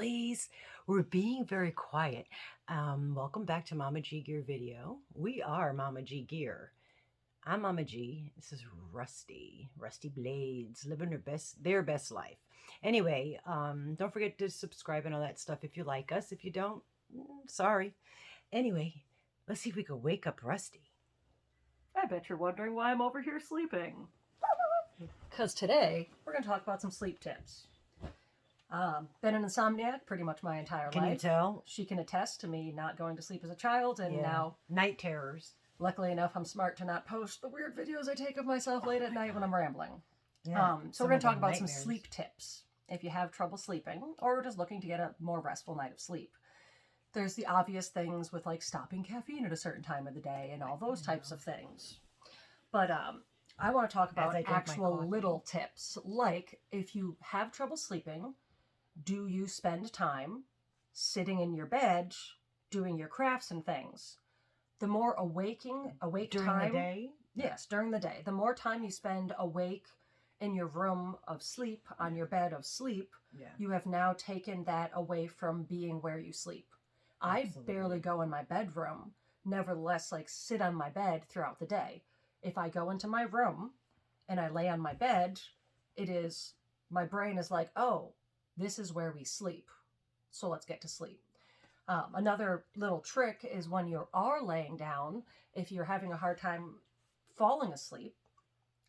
please. We're being very quiet. Welcome back to Mama G Gear video. We are Mama G Gear. I'm Mama G. This is Rusty Blades, living their best life. Anyway, don't forget to subscribe and all that stuff if you like us. If you don't, sorry. Anyway, let's see if we can wake up Rusty. I bet you're wondering why I'm over here sleeping. Because today, we're going to talk about some sleep tips. Been an insomniac pretty much my entire life. Can you tell? She can attest to me not going to sleep as a child, and now, night terrors. luckily enough, I'm smart to not post the weird videos I take of myself late at night when I'm rambling. Yeah, So we're going to talk about some sleep tips if you have trouble sleeping or just looking to get a more restful night of sleep. There's the obvious things with like stopping caffeine at a certain time of the day and all those types of things. But I want to talk about actual little tips, like if you have trouble sleeping, do you spend time sitting in your bed doing your crafts and things? The more awake during time, the day? Yes, during the day. The more time you spend awake in your room of sleep, on your bed of sleep, you have now taken that away from being where you sleep. Absolutely. I barely go in my bedroom, nevertheless, like sit on my bed throughout the day. If I go into my room and I lay on my bed, my brain is like, oh, this is where we sleep. So let's get to sleep. Another little trick is when you are laying down, if you're having a hard time falling asleep,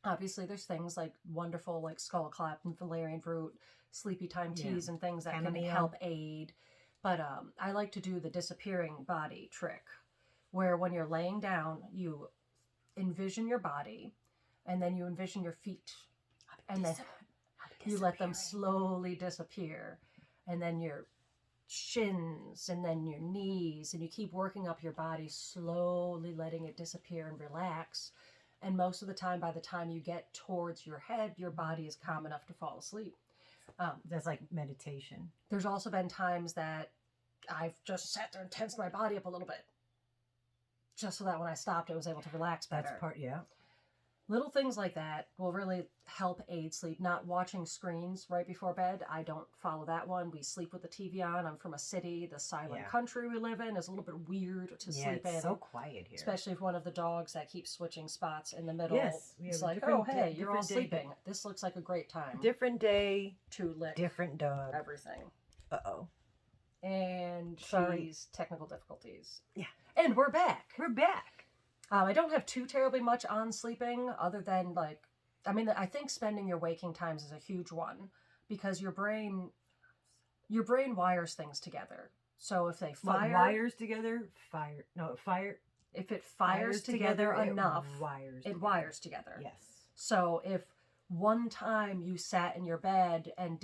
obviously there's things like wonderful like skull clap and valerian root, sleepy time teas and things that can help aid. But I like to do the disappearing body trick, where when you're laying down, you envision your body, and then you envision your feet, and then you let them slowly disappear, and then your shins, and then your knees, and you keep working up your body, slowly letting it disappear and relax. And most of the time, by the time you get towards your head, your body is calm enough to fall asleep. That's like meditation. There's also been times that I've just sat there and tensed my body up a little bit, just so that when I stopped, I was able to relax better. That's part, yeah. Little things like that will really help aid sleep. Not watching screens right before bed. I don't follow that one. We sleep with the TV on. I'm from a city. The silent country we live in is a little bit weird to sleep in. It's so quiet here. Especially if one of the dogs that keeps switching spots in the middle is like, oh, hey, you're all sleeping. This looks like a great time. Different day. To lick. Different dog. Everything. Uh-oh. And she's technical difficulties. Yeah. And we're back. We're back. I don't have too terribly much on sleeping other than I think spending your waking times is a huge one because your brain wires things together. So if they fire... What, wires together? Fire. If it fires together enough, it wires together. Yes. So if one time you sat in your bed and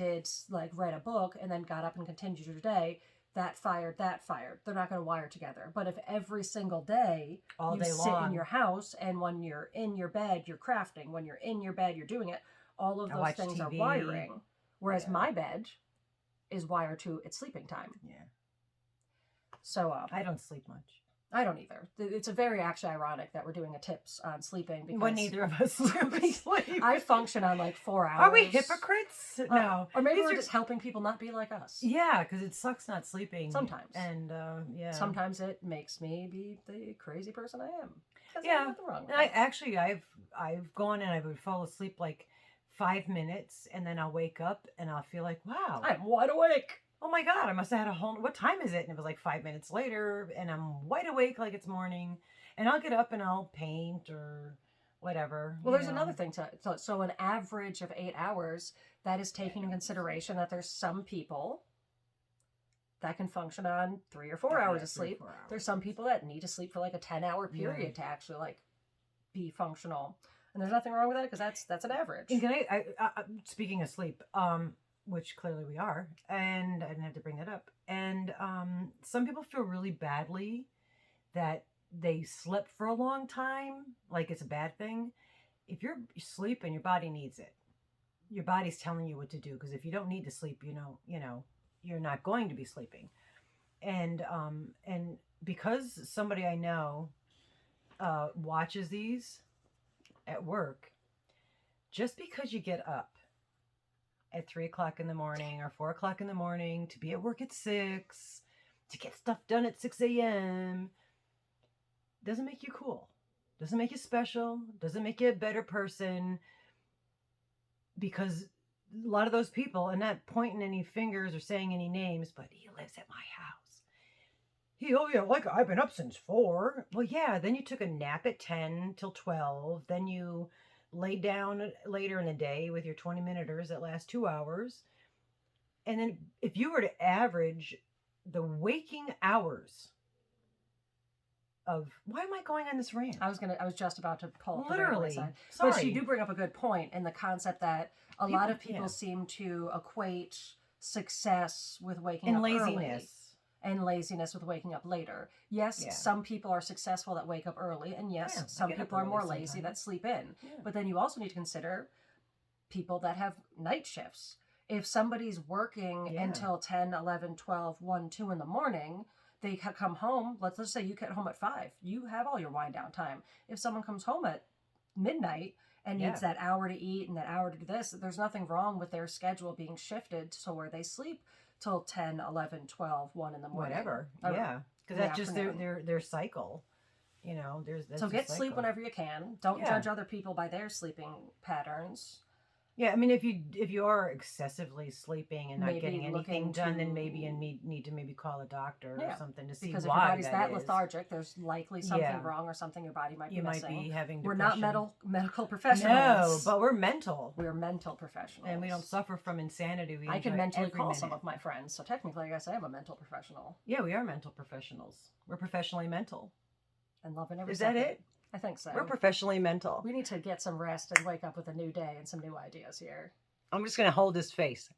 read a book and then got up and continued your day, that fired. They're not going to wire together. But if every single day you sit in your house and when you're in your bed, you're crafting, when you're in your bed, you're doing it, all of those things are wiring. Whereas my bed is wired to its sleeping time. Yeah. So I don't sleep much. I don't either. It's very actually ironic that we're doing a tips on sleeping because when neither of us sleep. I function on 4 hours. Are we hypocrites? No. Or maybe we're just helping people not be like us. Yeah, because it sucks not sleeping. Sometimes. And sometimes it makes me be the crazy person I am. Yeah. Nothing wrong with that. I've gone and I would fall asleep 5 minutes and then I'll wake up and I'll feel like, wow. I'm wide awake. Oh my God, I must have had what time is it? And it was 5 minutes later and I'm wide awake like it's morning and I'll get up and I'll paint or whatever. Well, there's another thing so an average of 8 hours, that is taking into consideration that there's some people that can function on 3 or 4 hours of sleep. There's some people that need to sleep for a 10-hour period to actually be functional. And there's nothing wrong with that because that's an average. And can I speaking of sleep, which clearly we are, and I didn't have to bring that up. And some people feel really badly that they slept for a long time, like it's a bad thing. If you're sleeping, your body needs it. Your body's telling you what to do, because if you don't need to sleep, you're not going to be sleeping. And because somebody I know watches these at work, just because you get up at 3 o'clock in the morning or 4 o'clock in the morning, to be at work at 6, to get stuff done at 6 a.m. doesn't make you cool. Doesn't make you special. Doesn't make you a better person. Because a lot of those people, and not pointing any fingers or saying any names, but he lives at my house. I've been up since 4. Well, yeah, then you took a nap at 10 till 12. Then you laid down later in the day with your 20-minuters that last 2 hours. And then if you were to average the waking hours of, why am I going on this rant? I was just about to pull up literally. The Sorry. But you do bring up a good point in the concept that a lot of people seem to equate success with waking up laziness. Early. And laziness with waking up later. Yes, some people are successful that wake up early, and yes, some people are more lazy that sleep in. Yeah. But then you also need to consider people that have night shifts. If somebody's working until 10, 11, 12, 1, 2 in the morning, they come home, let's just say you get home at 5. You have all your wind down time. If someone comes home at midnight and needs that hour to eat and that hour to do this, there's nothing wrong with their schedule being shifted to where they sleep till 10, 11, 12, 1 in the morning. Whatever. Yeah. Because that's just their cycle. You know, so get sleep whenever you can. Don't judge other people by their sleeping patterns. Yeah, I mean, if you are excessively sleeping and not getting anything done, then maybe you need to maybe call a doctor or something to see because why. Because if your body's that lethargic, there's likely something wrong or something your body might be missing. You might be having depression. We're not medical professionals. No, but we're mental. We're mental professionals. And we don't suffer from insanity. I can mentally call some of my friends, so technically I guess I am a mental professional. Yeah, we are mental professionals. We're professionally mental. And loving every second. Is that it? I think so. We're professionally mental. We need to get some rest and wake up with a new day and some new ideas here. I'm just going to hold his face.